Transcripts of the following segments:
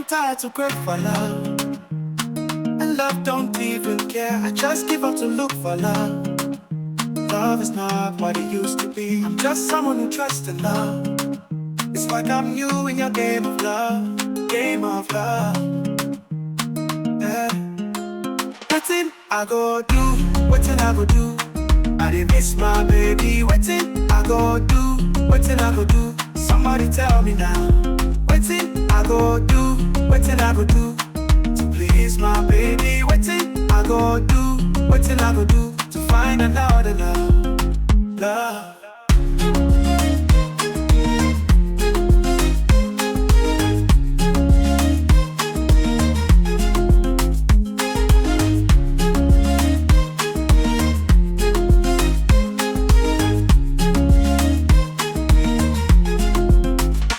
don't tire to crave for love, and love don't even care. I just give up to look for love. Love is not what it used to be. I'm just someone who trusts in love. It's like I'm new in your game of love, game of love. Yeah. Wetin I go do, wetin I go do. I dey miss my baby. Wetin I go do, wetin I go do. Somebody tell me now. Wetin I go do, wetin I go do to please my baby. Wetin I go do, wetin I go do to find another love, love.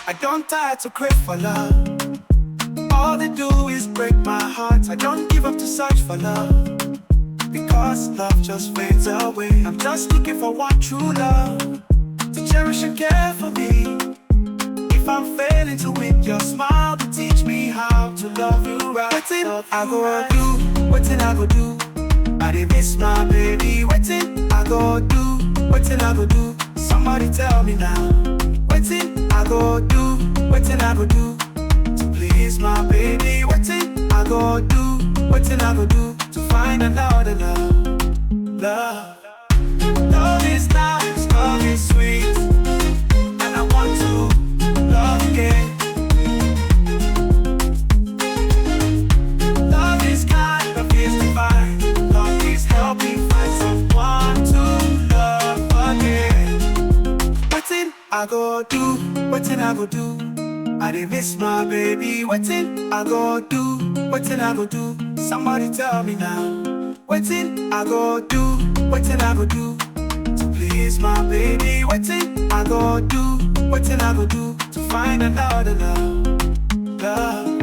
I don't tire to crave for love. All they do is break my heart. I don't give up to search for love, because love just fades away. I'm just looking for one true love to cherish and care for me. If I'm failing to win, your smile to teach me how to love you right. Wetin I go do, wetin I go do. I dey miss my baby. Wetin I go do, wetin I go do. Somebody tell me now. Wetin I go do, wetin I go do to please my baby. Wetin I go do, wetin I go do to find another love, love. Love is nice, love is sweet, and I want to love again. Love is kind, love is divine. Love is helping find someone to love again. Wetin I go do, wetin I go do. I dey miss my baby. Wetin I go do, wetin I go do. Somebody tell me now. Wetin I go do, wetin I go do to please my baby. Wetin I go do, wetin I go do to find another love, love.